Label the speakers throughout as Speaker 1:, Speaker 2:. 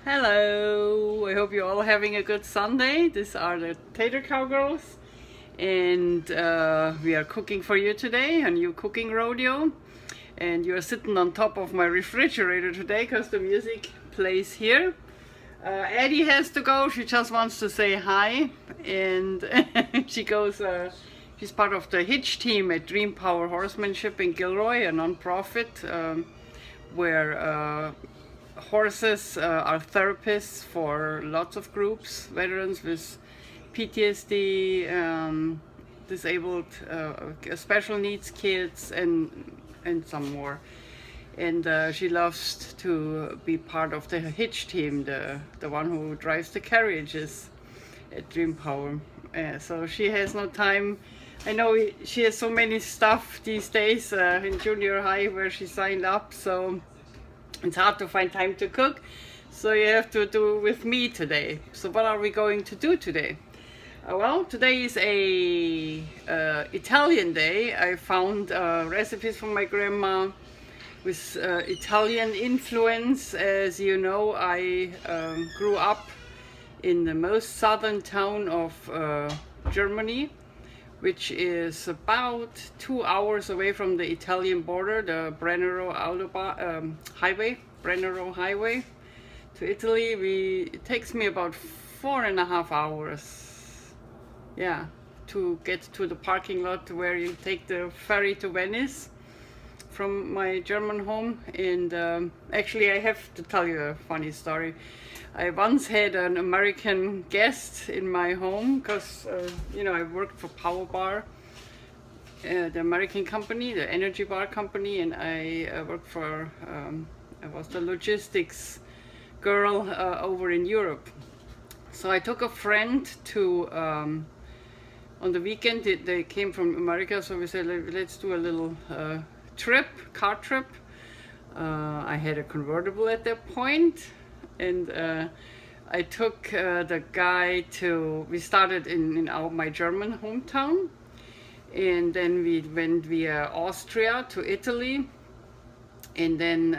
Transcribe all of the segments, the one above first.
Speaker 1: Hello, I hope you're all having a good Sunday. These are the Tater Cowgirls, and we are cooking for you today, a new cooking rodeo. And you're sitting on top of my refrigerator today because the music plays here. Eddie has to go, she just wants to say hi, and she goes, she's part of the hitch team at Dream Power Horsemanship in Gilroy, a non-profit where horses are therapists for lots of groups, veterans with PTSD, disabled, special needs kids, and some more. And she loves to be part of the hitch team, the one who drives the carriages at Dream Power. So she has no time. I know she has so many stuff these days in junior high where she signed up, so it's hard to find time to cook, so you have to do with me today. So what are we going to do today? Well, today is a Italian day. I found recipes from my grandma with Italian influence. As you know, I grew up in the most southern town of Germany, which is about 2 hours away from the Italian border, the Brennero highway, Brennero highway to Italy. It takes me about 4.5 hours, yeah, to get to the parking lot where you take the ferry to Venice from my German home. And actually, I have to tell you a funny story. I once had an American guest in my home because, you know, I worked for Power Bar, the American company, the energy bar company, and I worked for, I was the logistics girl over in Europe. So I took a friend to, on the weekend, they came from America, so we said, let's do a little car trip. I had a convertible at that point. And I took the guy we started in my German hometown, and then we went via Austria to Italy, and then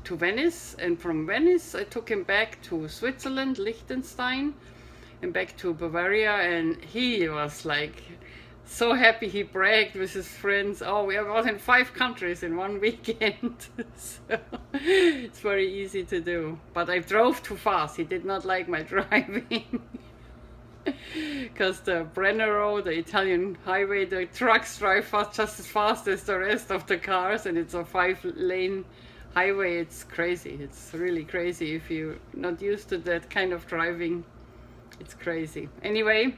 Speaker 1: to Venice, and from Venice I took him back to Switzerland, Liechtenstein, and back to Bavaria, and he was like so happy. He bragged with his friends, oh, we was in 5 countries in one weekend. So it's very easy to do, but I drove too fast. He did not like my driving because the Brennero, the Italian highway, the trucks drive just as fast as the rest of the cars, and it's a 5-lane highway. It's crazy. It's really crazy. If you're not used to that kind of driving, it's crazy. Anyway,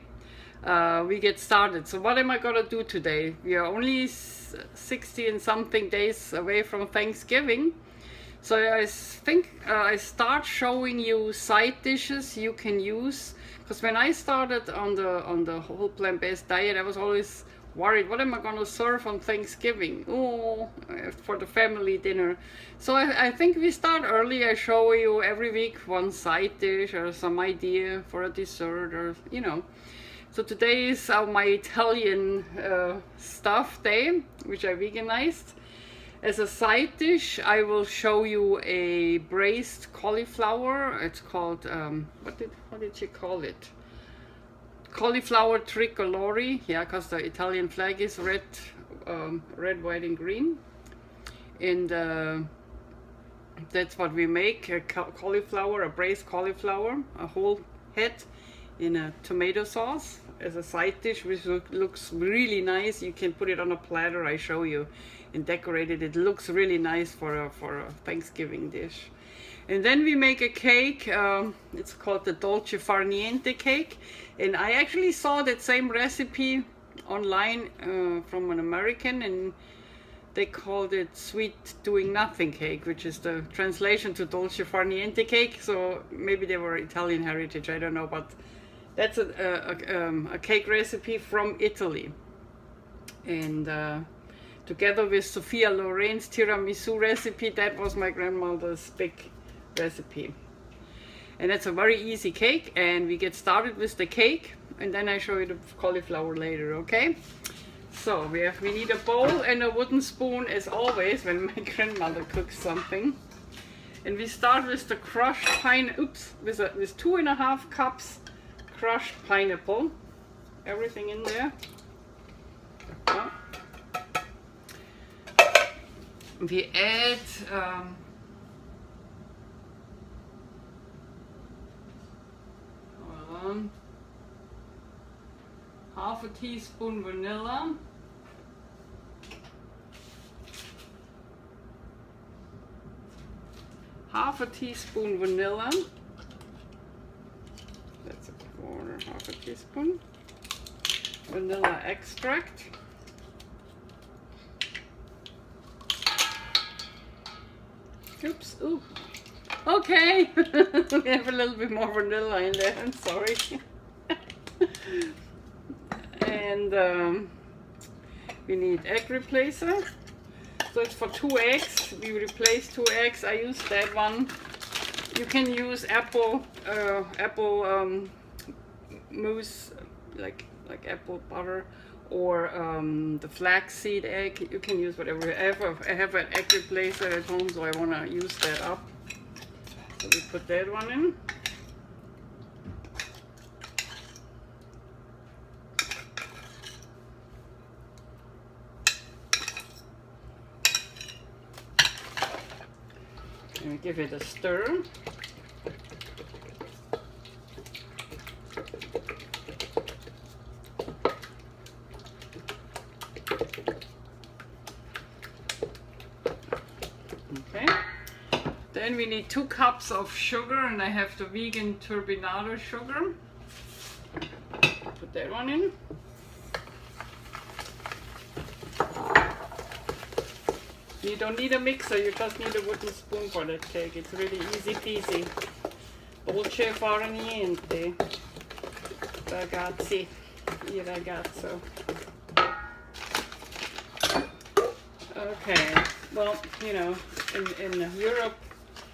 Speaker 1: we get started. So what am I gonna do today? We are only 60 and something days away from Thanksgiving, so I think I start showing you side dishes you can use, because when I started on the whole plant-based diet, I was always worried, what am I gonna serve on Thanksgiving? Oh, for the family dinner. So I think we start early. I show you every week one side dish or some idea for a dessert, or you know. So today is my Italian stuff day, which I veganized. As a side dish, I will show you a braised cauliflower. It's called, what did she call it? Cauliflower Tricolori, yeah, because the Italian flag is red, white, and green. And that's what we make, a cauliflower, a braised cauliflower, a whole head in a tomato sauce as a side dish, which looks really nice. You can put it on a platter, I show you, and decorate it. It looks really nice for a Thanksgiving dish. And then we make a cake. It's called the Dolce Far Niente Cake, and I actually saw that same recipe online from an American, and they called it Sweet Doing Nothing Cake, which is the translation to Dolce Far Niente Cake. So maybe they were Italian heritage, I don't know, but that's a cake recipe from Italy. And together with Sophia Loren's tiramisu recipe, that was my grandmother's big recipe. And it's a very easy cake, and we get started with the cake, and then I show you the cauliflower later, okay? So we need a bowl and a wooden spoon, as always when my grandmother cooks something. And we start with the crushed with 2.5 cups crushed pineapple. Everything in there. We add half a teaspoon vanilla, half a teaspoon vanilla, that's a quarter, half a teaspoon, vanilla extract, oops, ooh, okay, we have a little bit more vanilla in there, I'm sorry. And we need egg replacer. So it's for 2 eggs. We replace 2 eggs. I use that one. You can use apple mousse, like apple butter, or the flaxseed egg. You can use whatever. I have an egg replacer at home, so I want to use that up. So we put that one in. And we give it a stir. Okay. Then we need 2 cups of sugar, and I have the vegan turbinado sugar. Put that one in. You don't need a mixer, you just need a wooden spoon for that cake. It's really easy peasy. Dolce Far Niente. Ragazzi, il ragazzo. Okay, well, you know, in Europe,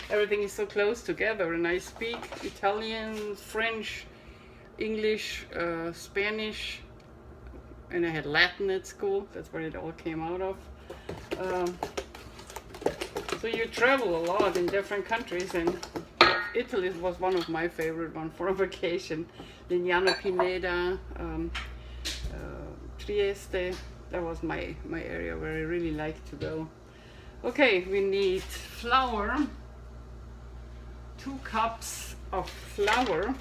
Speaker 1: everything is so close together, and I speak Italian, French, English, Spanish, and I had Latin at school. That's where it all came out of. So you travel a lot in different countries, and Italy was one of my favorite ones for a vacation. Lignano Pineda, Trieste, that was my area where I really liked to go. Okay, we need flour, 2 cups of flour.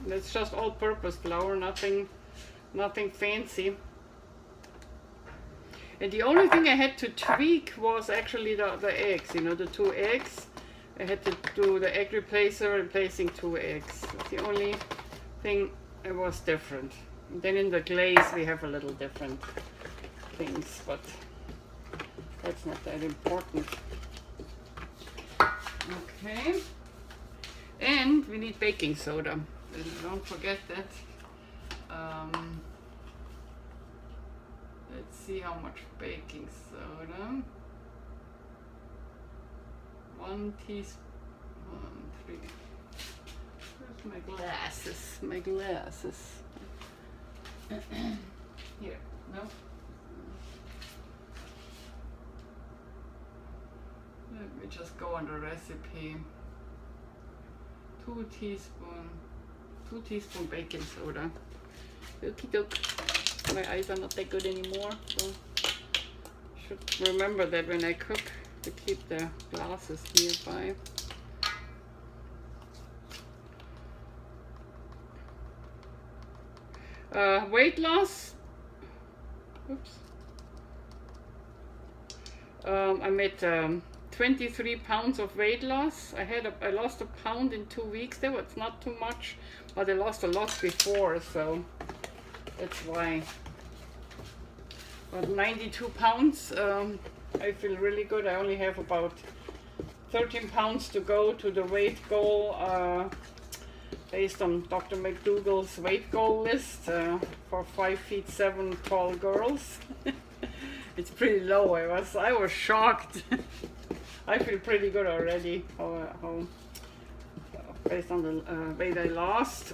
Speaker 1: That's just all-purpose flour, nothing fancy. And the only thing I had to tweak was actually the eggs, you know, the 2 eggs. I had to do the egg replacer, replacing 2 eggs. That's the only thing that was different. And then in the glaze we have a little different things, but that's not that important. Okay. And we need baking soda. Don't forget that. Let's see how much baking soda. 1 teaspoon, 3. Where's my glasses? My glasses. Here, no. Let me just go on the recipe. 2 teaspoon baking soda. Okie doke. My eyes are not that good anymore, so should remember that when I cook to keep the glasses nearby. Weight loss. Oops. I made 23 pounds of weight loss. I lost a pound in 2 weeks. There was not too much, but I lost a lot before, so that's why. But 92 pounds. I feel really good. I only have about 13 pounds to go to the weight goal, based on Dr. McDougall's weight goal list for 5'7" tall girls. It's pretty low. I was shocked. I feel pretty good already. How based on the weight I lost.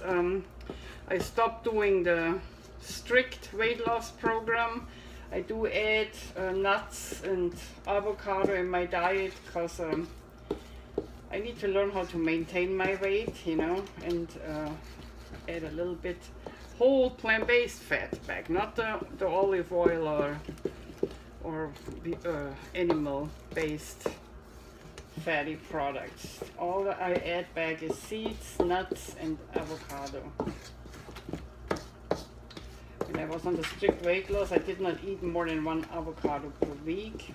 Speaker 1: I stopped doing the strict weight loss program. I do add nuts and avocado in my diet because I need to learn how to maintain my weight, you know, and add a little bit whole plant-based fat back, not the olive oil or animal-based fatty products. All that I add back is seeds, nuts, and avocado. When I was on the strict weight loss, I did not eat more than 1 avocado per week.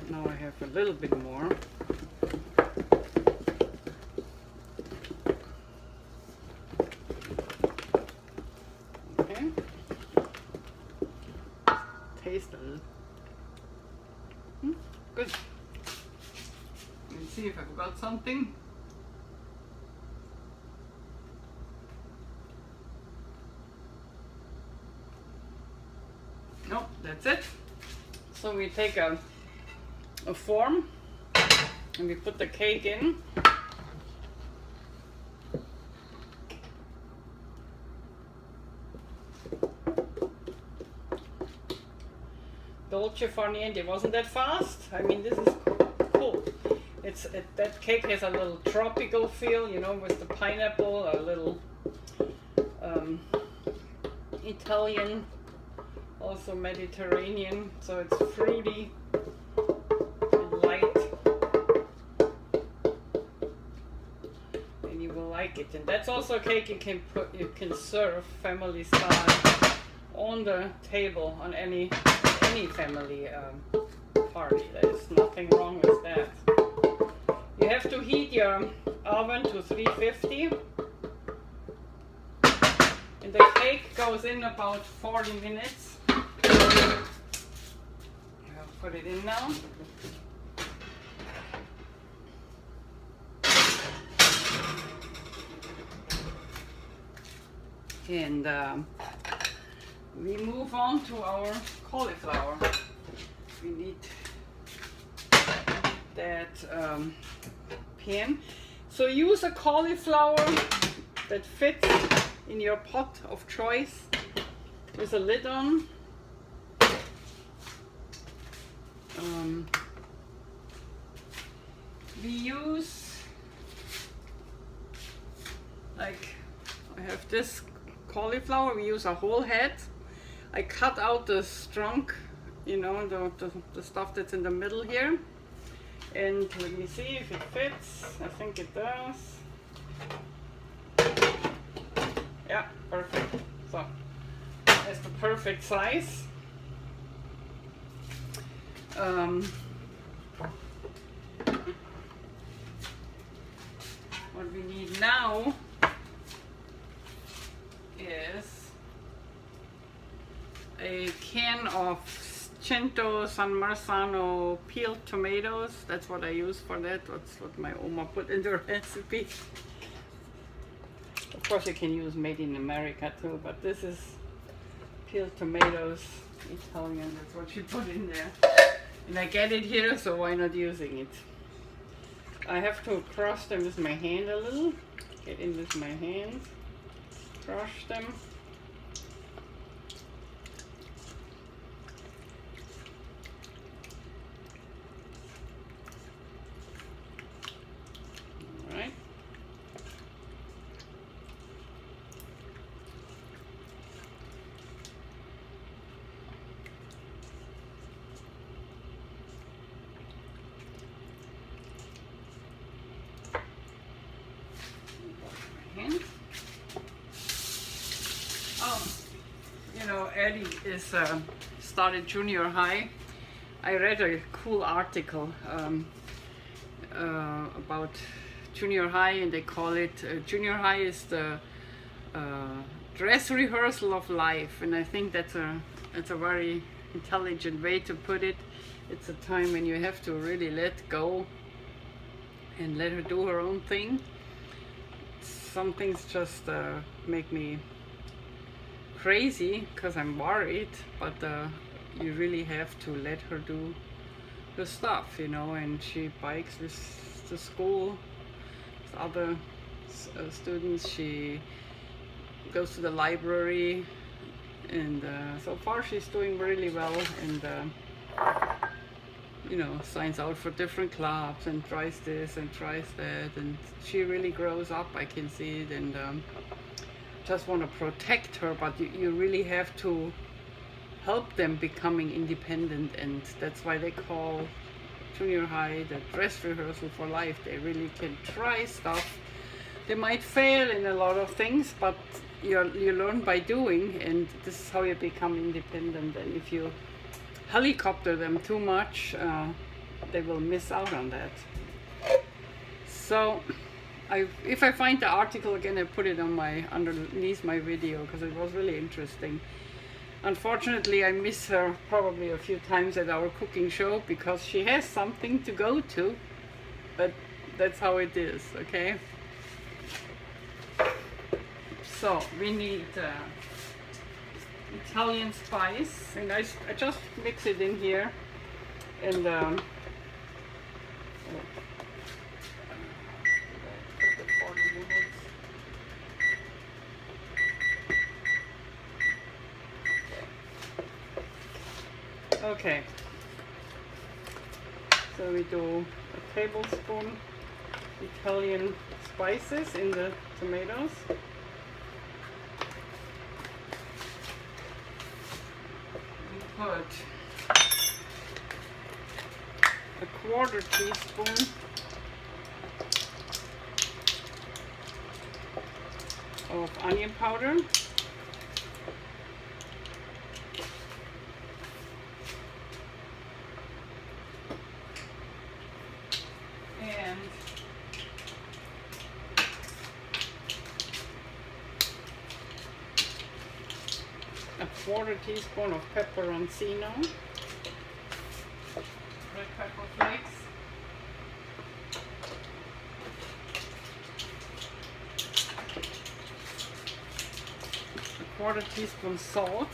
Speaker 1: Now I have a little bit more. Okay. Taste a little. Good. Let's see if I forgot something. No, that's it. So we take a form and we put the cake in. Dolce Far Niente, wasn't that fast? I mean, this is cool. That cake has a little tropical feel, you know, with the pineapple, a little Italian, also Mediterranean, so it's fruity and light, and you will like it. And that's also a cake you can serve family style on the table on any family party. There's nothing wrong with that. You have to heat your oven to 350. And the cake goes in about 40 minutes. I'll put it in now. And we move on to our cauliflower. We need that pan. So use a cauliflower that fits in your pot of choice with a lid on. We use, like, I have this cauliflower, we use a whole head. I cut out the trunk, you know, the stuff that's in the middle here. And let me see if it fits. I think it does. Yeah, perfect. So that's the perfect size. What we need now is a can of Cento San Marzano peeled tomatoes. That's what I use for that. That's what my Oma put in the recipe. Of course you can use made in America too, but this is peeled tomatoes, Italian, that's what she put in there. And I get it here, so why not using it? I have to crush them with my hand a little. Get in with my hands, crush them. Alright. Eddie is started junior high. I read a cool article about junior high, and they call it junior high is the dress rehearsal of life, and I think that's a very intelligent way to put it. It's a time when you have to really let go and let her do her own thing. Some things just make me crazy because I'm worried, but you really have to let her do the stuff, you know. And she bikes with the school, with other students. She goes to the library And so far she's doing really well, and you know, signs out for different clubs and tries this and tries that, and she really grows up, I can see it. And just want to protect her, but you really have to help them becoming independent, and that's why they call junior high the dress rehearsal for life. They really can try stuff. They might fail in a lot of things, but you learn by doing, and this is how you become independent. And if you helicopter them too much, they will miss out on that. So if I find the article again, I put it on my underneath my video, because it was really interesting. Unfortunately, I miss her probably a few times at our cooking show because she has something to go to, but that's how it is, okay? So we need Italian spice, and I just mix it in here, and put the 40 minutes. Okay, so we do a tablespoon Italian spices in the tomatoes. We put a quarter teaspoon of onion powder. And a quarter teaspoon of peperoncino, red pepper flakes, a quarter teaspoon salt,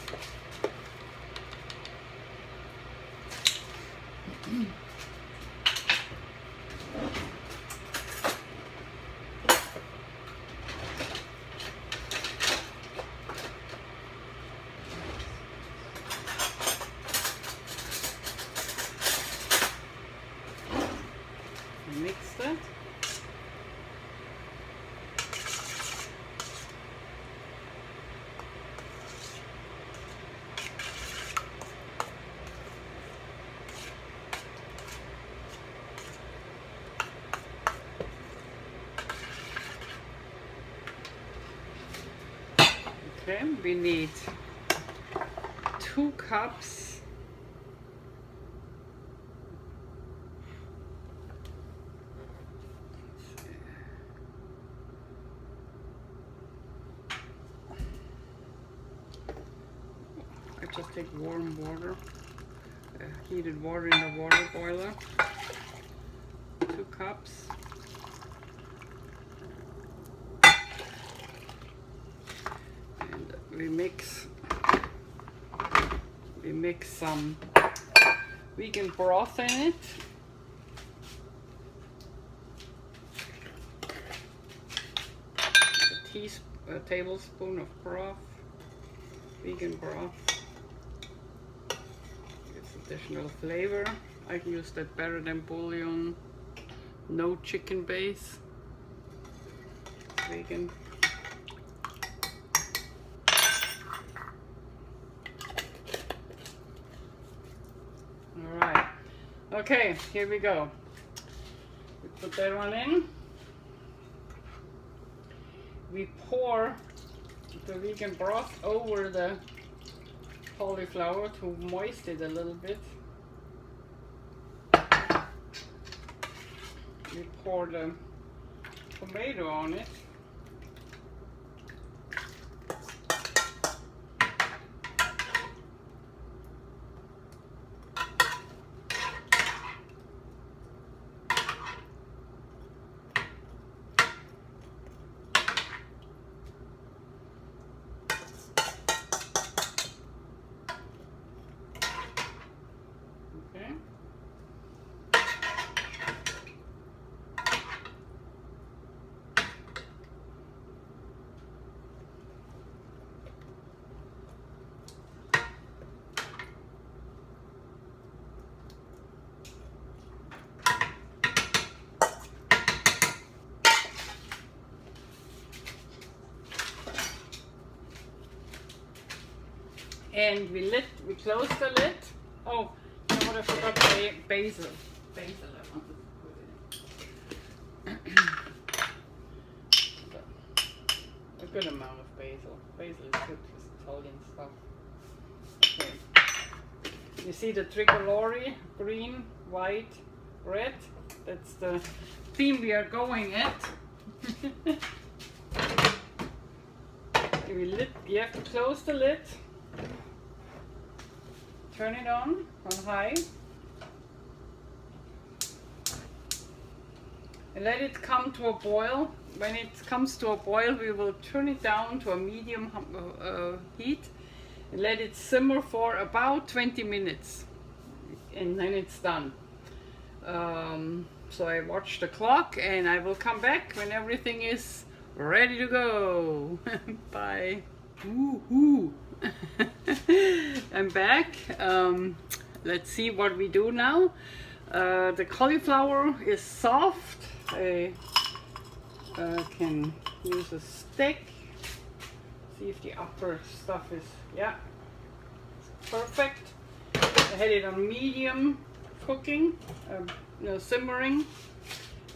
Speaker 1: mix that. Okay, we need 2 cups I just take warm water, heated water in the water boiler, 2 cups. And we mix some vegan broth in it. A tablespoon of broth, vegan broth. Additional flavor. I can use that better than bouillon. No chicken base. Vegan. Alright. Okay, here we go. We put that one in. We pour the vegan broth over the cauliflower to moist it a little bit. We pour the tomato on it. And we close the lid. Oh, you know what, I forgot basil. Basil I wanted to put in. A good amount of basil. Basil is good with Italian stuff. Okay. You see the tricolori, green, white, red. That's the theme we are going at. You have to close the lid. Turn it on high. And let it come to a boil. When it comes to a boil, we will turn it down to a medium heat and let it simmer for about 20 minutes. And then it's done. So I watch the clock and I will come back when everything is ready to go. Bye. Woohoo! I'm back. Let's see what we do now. The cauliflower is soft. I can use a stick. See if the upper stuff is, yeah, it's perfect. I had it on medium cooking, simmering.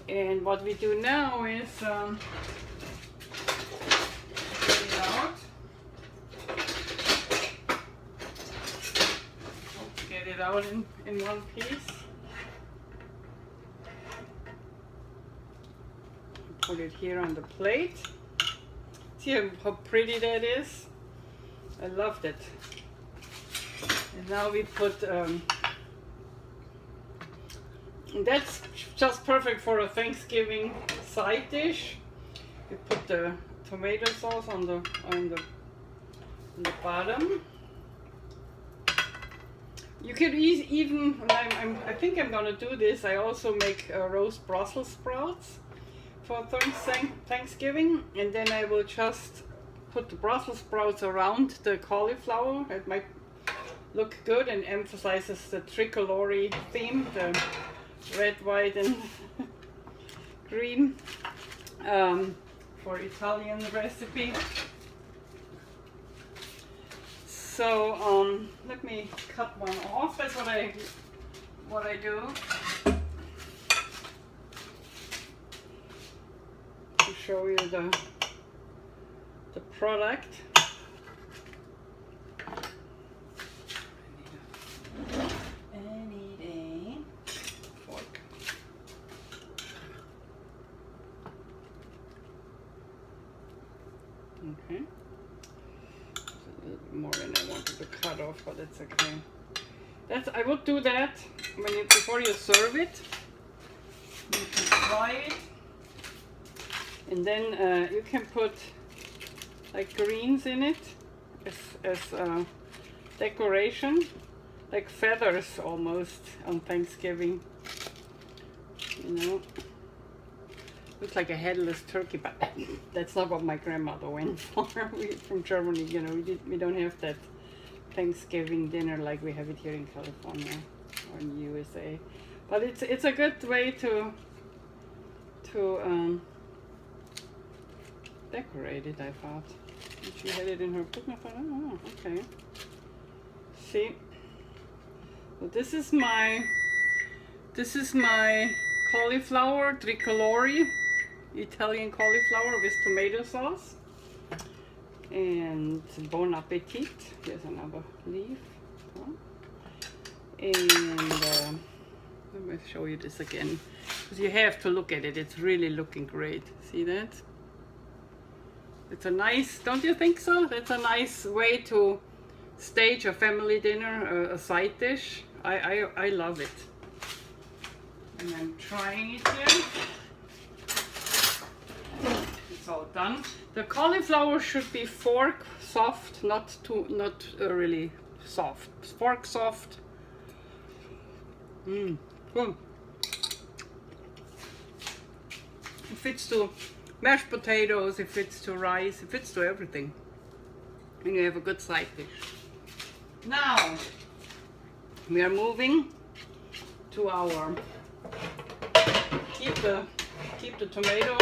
Speaker 1: And what we do now is get it out. Get it out in one piece. Put it here on the plate. See how pretty that is? I loved it. And now we put, that's just perfect for a Thanksgiving side dish. We put the tomato sauce on the bottom. You could even, I think I'm gonna do this. I also make roast Brussels sprouts for Thanksgiving, and then I will just put the Brussels sprouts around the cauliflower. It might look good and emphasizes the tricolori theme, the red, white, and green for Italian recipe. So let me cut one off. That's what I do. To show you the product. I need a fork. Okay. A little bit more than I wanted to cut off, but that's okay. I would do that before you serve it. You can fry it. And then you can put like greens in it as decoration, like feathers almost on Thanksgiving. You know, looks like a headless turkey, but that's not what my grandmother went for. We're from Germany, you know. We don't have that Thanksgiving dinner like we have it here in California or in the USA. But it's a good way to decorate it, I thought. And she had it in her book and I thought, oh, okay. See? So this is my cauliflower tricolori, Italian cauliflower with tomato sauce. And bon appetit. Here's another leaf. And let me show you this again, because you have to look at it. It's really looking great. See that? It's a nice, don't you think so? That's a nice way to stage a family dinner, a side dish. I love it. And I'm trying it here. It's all done. The cauliflower should be fork soft, not really soft. Fork soft. Good. It fits to mashed potatoes, it fits to rice, it fits to everything. And you have a good side dish. Now, we are moving to our, keep the tomato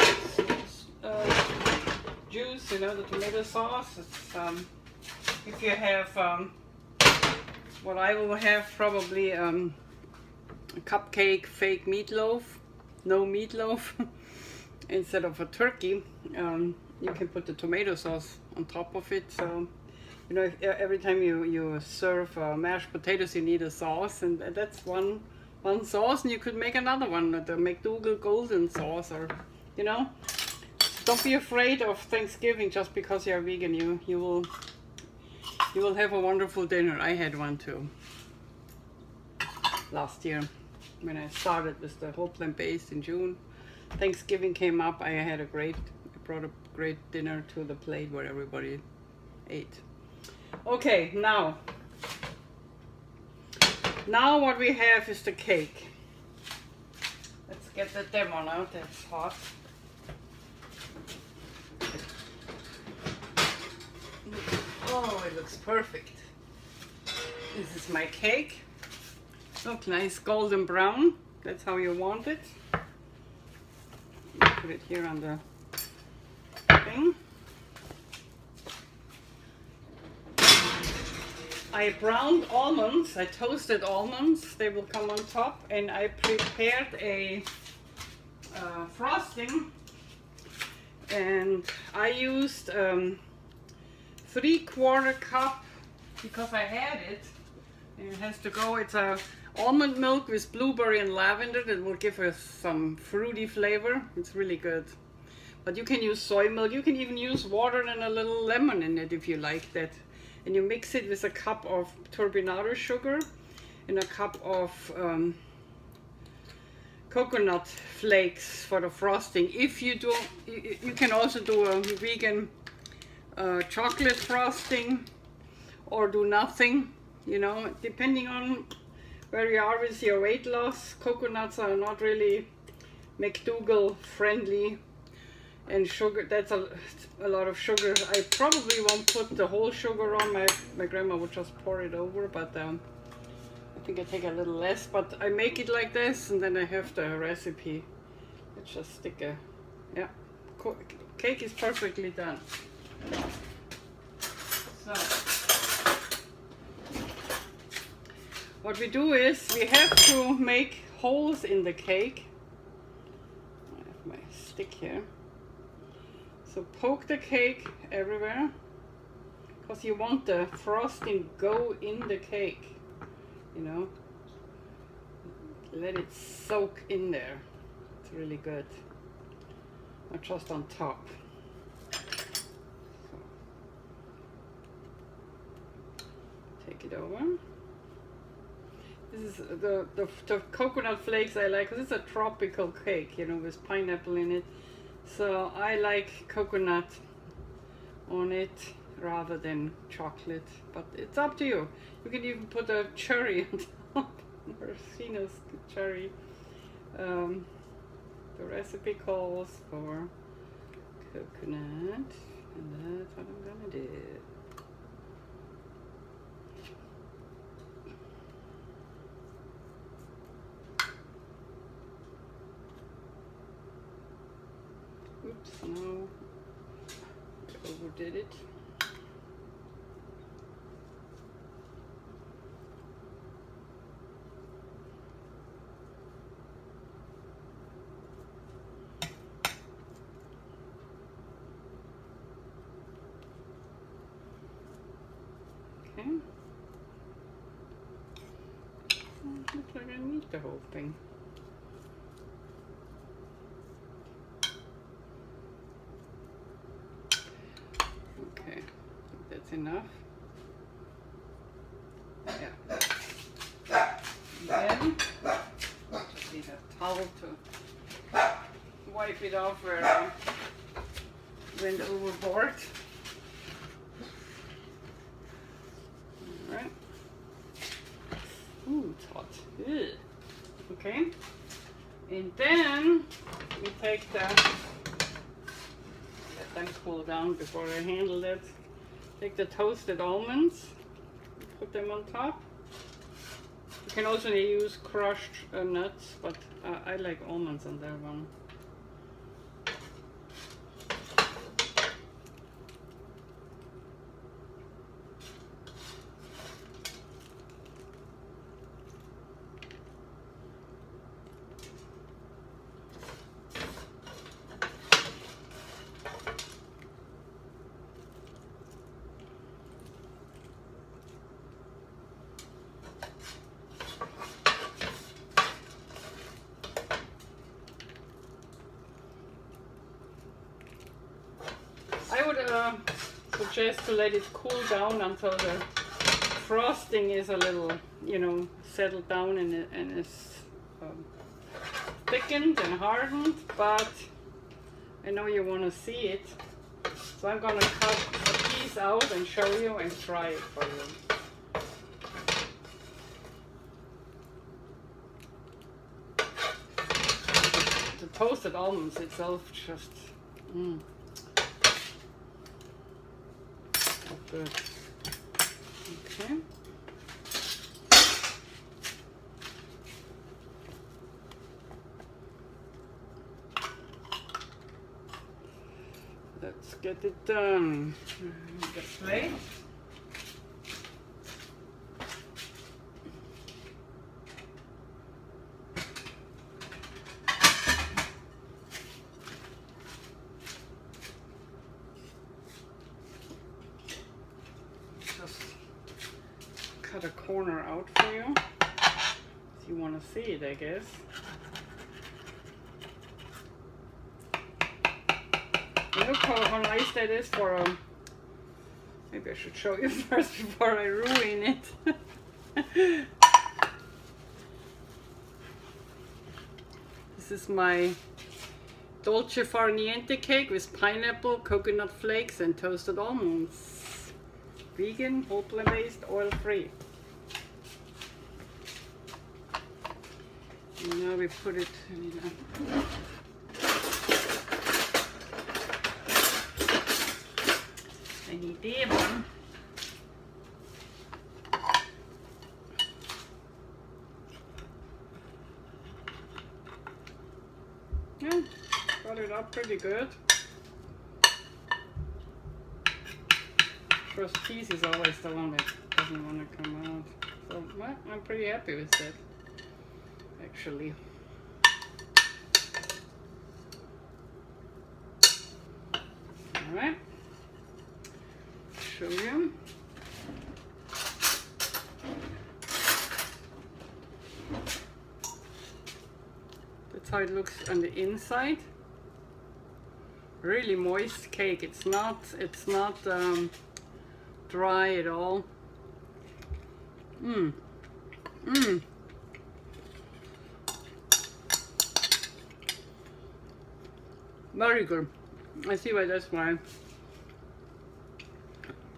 Speaker 1: juice, you know, the tomato sauce. It's, if you have What I will have probably a cupcake fake meatloaf, no meatloaf, instead of a turkey. You can put the tomato sauce on top of it. So, you know, every time you serve mashed potatoes, you need a sauce, and that's one sauce, and you could make another one, the McDougal golden sauce, or, you know. Don't be afraid of Thanksgiving just because you're vegan. You will have a wonderful dinner. I had one too last year when I started with the whole plant-based in June. Thanksgiving came up. I brought a great dinner to the plate where everybody ate. Okay, now what we have is the cake. Let's get the demo out. That's hot. Oh, it looks perfect. This is my cake. Look, nice golden brown. That's how you want it. Put it here on the thing. I browned almonds. I toasted almonds. They will come on top. And I prepared a frosting. And I used 3/4 cup because I had it. And it has to go. It's a almond milk with blueberry and lavender that will give us some fruity flavor. It's really good. But you can use soy milk. You can even use water and a little lemon in it if you like that. And you mix it with a cup of turbinado sugar and a cup of coconut flakes for the frosting. If you do, you can also do a vegan chocolate frosting or do nothing, you know, depending on where you are with your weight loss. Coconuts are not really McDougal friendly, and sugar, that's a lot of sugar. I probably won't put the whole sugar on. My grandma would just pour it over, but I think I take a little less. But I make it like this, and then I have the recipe. Let's just stick a, yeah, cake is perfectly done. So what we do is we have to make holes in the cake. I have my stick here. So poke the cake everywhere because you want the frosting go in the cake, you know. Let it soak in there. It's really good. Not just on top. Take it over. This is the coconut flakes I like because it's a tropical cake, you know, with pineapple in it. So I like coconut on it rather than chocolate, but it's up to you. You can even put a cherry on top, Racino's cherry. The recipe calls for coconut, and that's what I'm gonna do. Oops, no, I overdid it. Okay. Looks like I need the whole thing. Okay, that's enough. Yeah. And then just need a towel to wipe it off where I went overboard. Alright. Ooh, it's hot. Ugh. Okay. And then we take the, let them cool down before I handle it. Take the toasted almonds, put them on top. You can also use crushed nuts, but I like almonds on that one. suggest to let it cool down until the frosting is a little, you know, settled down and is thickened and hardened, but I know you want to see it, so I'm gonna cut a piece out and show you and try it for you. The toasted almonds itself just good. Okay. Let's get it done. The plate. Just cut a corner out for you. If you want to see it, I guess. Look how nice that is for a... Maybe I should show you first before I ruin it. This is my Dolce Far Niente cake with pineapple, coconut flakes and toasted almonds. Vegan, whole plant-based, oil-free. And now we put it in any demon. Yeah, got it up pretty good. First piece is always the one that doesn't want to come out. So well, I'm pretty happy with that, actually. Alright. Show you. That's how it looks on the inside. Really moist cake. It's not dry at all. Very good. I see why that's why.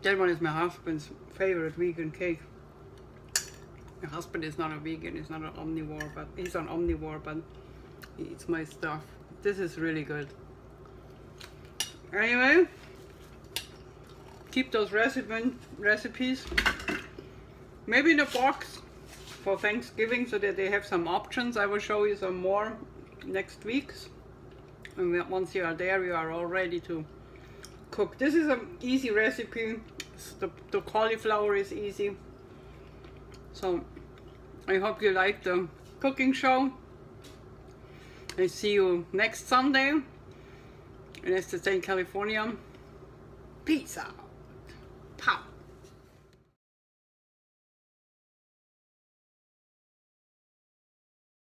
Speaker 1: That one is my husband's favorite vegan cake. My husband is not a vegan, he's not an omnivore, but he's an omnivore, but he eats my stuff. This is really good. Anyway, keep those recipes maybe in a box for Thanksgiving so that they have some options. I will show you some more next week. And once you are there, you are all ready to cook. This is an easy recipe. The cauliflower is easy. So I hope you like the cooking show. I see you next Sunday. And as they say in California, peace out. Pow.